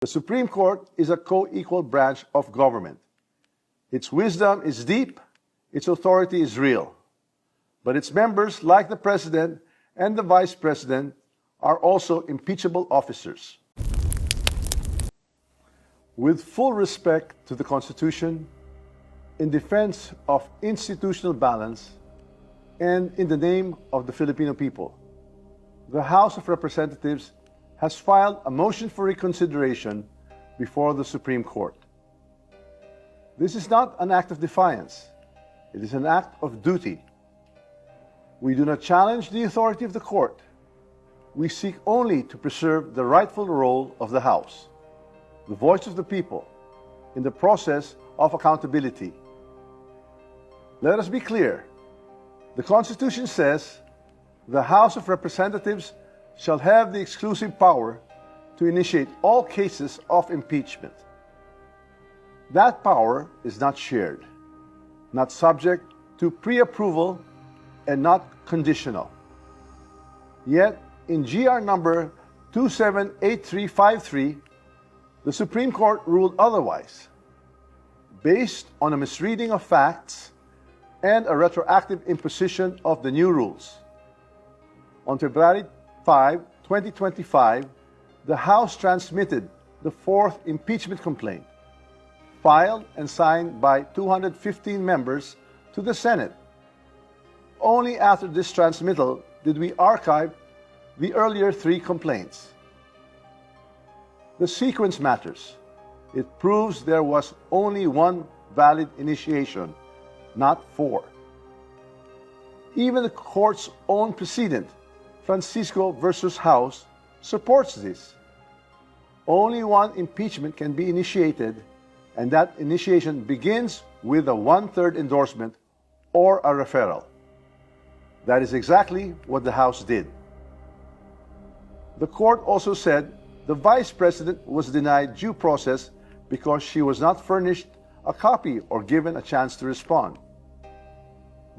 The Supreme Court is a co-equal branch of government. Its wisdom is deep, its authority is real. But its members, like the President and the Vice President, are also impeachable officers. With full respect to the Constitution, in defense of institutional balance, and in the name of the Filipino people, the House of Representatives has filed a motion for reconsideration before the Supreme Court. This is not an act of defiance. It is an act of duty. We do not challenge the authority of the court. We seek only to preserve the rightful role of the House, the voice of the people, in the process of accountability. Let us be clear. The Constitution says the House of Representatives shall have the exclusive power to initiate all cases of impeachment. That power is not shared, not subject to pre-approval, and not conditional. Yet, in GR number 278353, the Supreme Court ruled otherwise, based on a misreading of facts and a retroactive imposition of the new rules. On February 5, 2025, the House transmitted the fourth impeachment complaint, filed and signed by 215 members, to the Senate. Only after this transmittal did we archive the earlier three complaints. The sequence matters. It proves there was only one valid initiation, not four. Even the court's own precedent, Francisco versus House, supports this. Only one impeachment can be initiated, and that initiation begins with a one-third endorsement or a referral. That is exactly what the House did. The court also said the Vice President was denied due process because she was not furnished a copy or given a chance to respond.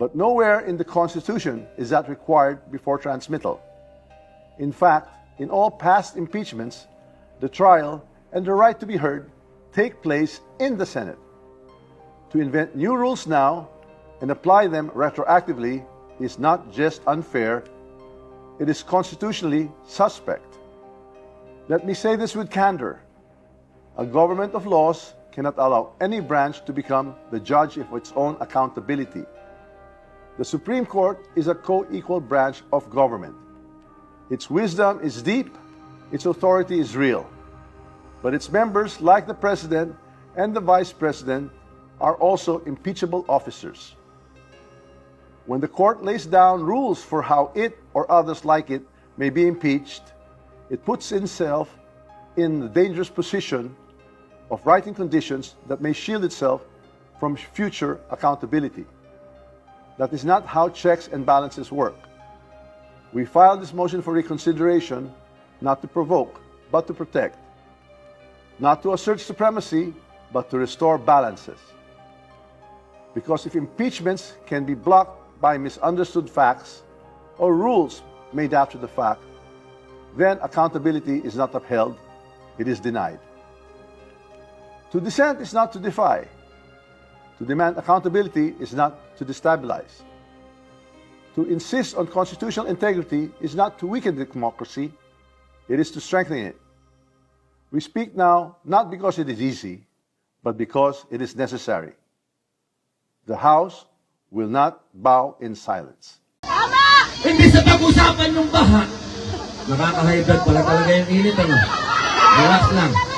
But nowhere in the Constitution is that required before transmittal. In fact, in all past impeachments, the trial and the right to be heard take place in the Senate. To invent new rules now and apply them retroactively is not just unfair, it is constitutionally suspect. Let me say this with candor. A government of laws cannot allow any branch to become the judge of its own accountability. The Supreme Court is a co-equal branch of government. Its wisdom is deep, its authority is real. But its members, like the President and the Vice President, are also impeachable officers. When the court lays down rules for how it or others like it may be impeached, it puts itself in the dangerous position of writing conditions that may shield itself from future accountability. That is not how checks and balances work. We filed this motion for reconsideration not to provoke, but to protect. Not to assert supremacy, but to restore balances. Because if impeachments can be blocked by misunderstood facts or rules made after the fact, then accountability is not upheld, it is denied. To dissent is not to defy. To demand accountability is not to destabilize. To insist on constitutional integrity is not to weaken democracy, it is to strengthen it. We speak now not because it is easy, but because it is necessary. The House will not bow in silence. Tama! Hindi sa pag-usapan yung baha. Nakaka-high blood pala talaga yung init, ano? Relax lang.